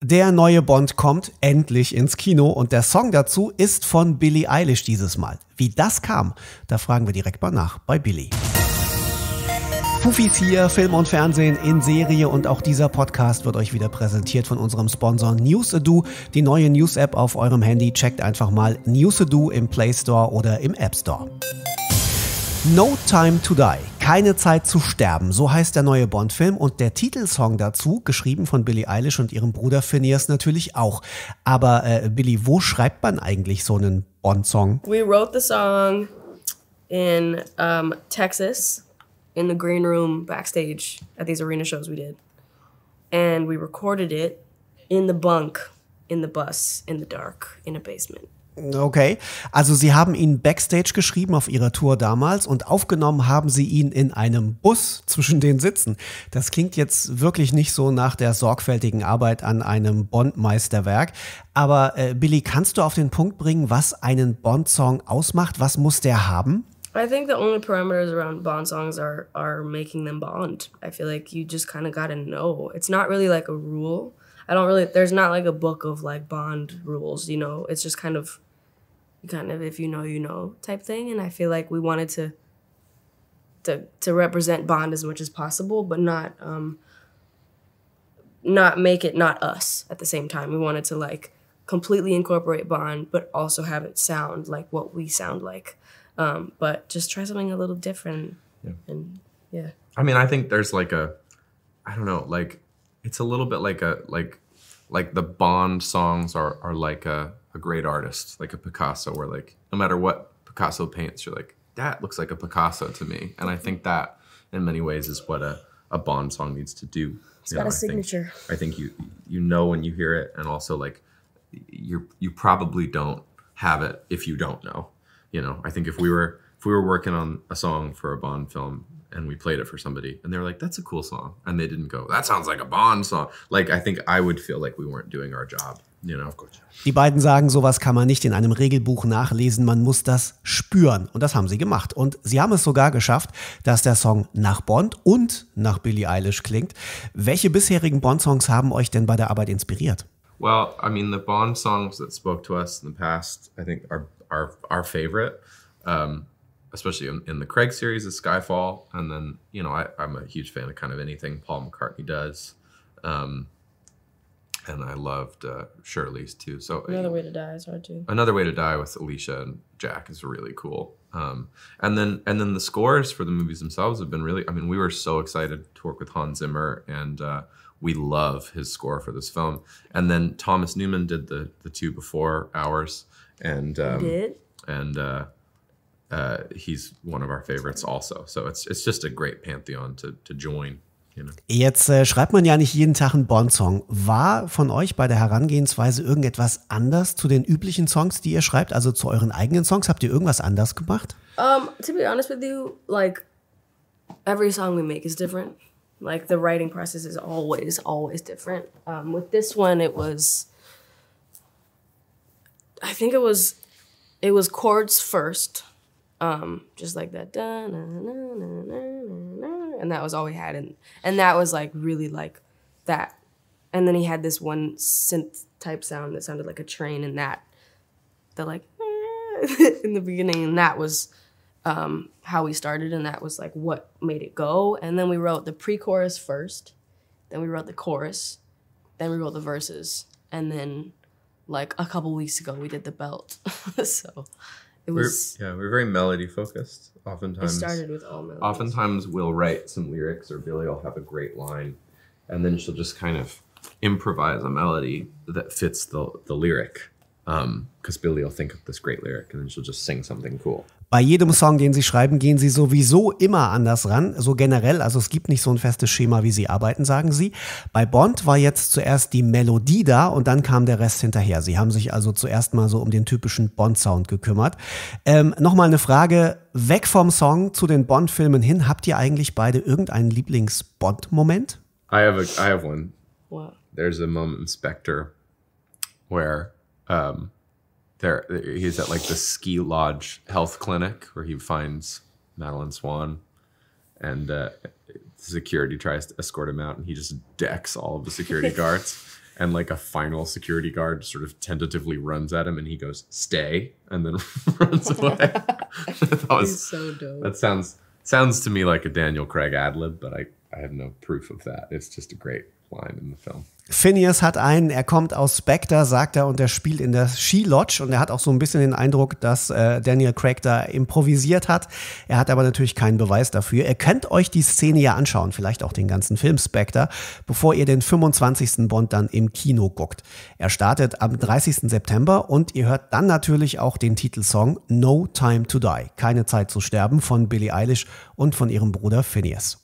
Der neue Bond kommt endlich ins Kino und der Song dazu ist von Billie Eilish dieses Mal. Wie das kam, da fragen wir direkt mal nach bei Billie. FUFIS hier, Film und Fernsehen in Serie und auch dieser Podcast wird euch wieder präsentiert von unserem Sponsor News-A-Do, die neue News-App auf eurem Handy. Checkt einfach mal News-A-Do im Play Store oder im App Store. No Time to Die, keine Zeit zu sterben, so heißt der neue Bond-Film und der Titelsong dazu, geschrieben von Billie Eilish und ihrem Bruder Finneas natürlich auch. Aber Billie, wo schreibt man eigentlich so einen Bond-Song? We wrote the song in Texas. In the green room backstage at these arena shows we did. And we recorded it in the bunk, in the bus, in the dark, in a basement. Okay, also Sie haben ihn Backstage geschrieben auf Ihrer Tour damals und aufgenommen haben Sie ihn in einem Bus zwischen den Sitzen. Das klingt jetzt wirklich nicht so nach der sorgfältigen Arbeit an einem Bond-Meisterwerk. Aber Billie, kannst du auf den Punkt bringen, was einen Bond-Song ausmacht? Was muss der haben? I think the only parameters around Bond songs are making them Bond. I feel like you just kind of got to know. It's not really like a rule. There's not like a book of like Bond rules, you know? It's just kind of if you know type thing. And I feel like we wanted to represent Bond as much as possible, but not make it not us at the same time. We wanted to like completely incorporate Bond, but also have it sound like what we sound like. But just try something a little different. Yeah. And yeah. I mean, I think there's like it's a little bit like the Bond songs are like a great artist, like a Picasso, where like no matter what Picasso paints, you're like, that looks like a Picasso to me. And I think that in many ways is what a Bond song needs to do. It's got a signature. I think you know when you hear it, and also like you probably don't have it if you don't know. You know, I think if we were working on a song for a Bond film and we played it for somebody and they were like, that's a cool song, and they didn't go, that sounds like a Bond song. Like, I think I would feel like we weren't doing our job, you know. Die beiden sagen, sowas kann man nicht in einem Regelbuch nachlesen, man muss das spüren. Und das haben sie gemacht. Und sie haben es sogar geschafft, dass der Song nach Bond und nach Billie Eilish klingt. Welche bisherigen Bond-Songs haben euch denn bei der Arbeit inspiriert? Well, I mean, the Bond songs that spoke to us in the past, I think are our favorite, especially in the Craig series is Skyfall. And then, you know, I'm a huge fan of kind of anything Paul McCartney does. And I loved Shirley's too. So Another Way to Die is hard too. Another Way to Die with Alicia and Jack is really cool. And then the scores for the movies themselves have been really, I mean, we were so excited to work with Hans Zimmer, and we love his score for this film. And then Thomas Newman did the two before ours. And he's one of our favorites also. So it's just a great pantheon to join. You know. Jetzt schreibt man ja nicht jeden Tag einen Bond-Song. War von euch bei der Herangehensweise irgendetwas anders zu den üblichen Songs, die ihr schreibt, also zu euren eigenen Songs? Habt ihr irgendwas anders gemacht? To be honest with you, like every song we make is different. Like the writing process is always different. With this one, I think it was chords first, just like that, and that was all we had, and that was like really like that. And then he had this one synth type sound that sounded like a train, and the like in the beginning, and that was how we started, and that was like what made it go. And then we wrote the pre-chorus first, then we wrote the chorus, then we wrote the verses, and then like a couple weeks ago we did the belt. So it was we're very melody focused. Oftentimes it started with all melodies. Oftentimes we'll write some lyrics, or Billie will have a great line, and then she'll just kind of improvise a melody that fits the lyric. Because Billie will think of this great lyric and then she'll just sing something cool. Bei jedem Song, den Sie schreiben, gehen Sie sowieso immer anders ran, so generell. Also es gibt nicht so ein festes Schema, wie Sie arbeiten, sagen Sie. Bei Bond war jetzt zuerst die Melodie da und dann kam der Rest hinterher. Sie haben sich also zuerst mal so um den typischen Bond-Sound gekümmert. Nochmal eine Frage, weg vom Song zu den Bond-Filmen hin. Habt ihr eigentlich beide irgendeinen Lieblings-Bond-Moment? I have one. Wow. There's a moment in Spectre where he's at like the ski lodge health clinic where he finds Madeline Swan, and security tries to escort him out, and he just decks all of the security guards. and like a final security guard sort of tentatively runs at him, and he goes, "Stay," and then runs away. He's so dope. That sounds to me like a Daniel Craig ad-lib, but I have no proof of that. It's just a great line in the film. Finneas hat einen, er kommt aus Spectre, sagt er, und er spielt in der Ski-Lodge und er hat auch so ein bisschen den Eindruck, dass Daniel Craig da improvisiert hat. Er hat aber natürlich keinen Beweis dafür. Ihr könnt euch die Szene ja anschauen, vielleicht auch den ganzen Film Spectre, bevor ihr den 25. Bond dann im Kino guckt. Er startet am 30. September und ihr hört dann natürlich auch den Titelsong No Time to Die, keine Zeit zu sterben von Billie Eilish und von ihrem Bruder Finneas.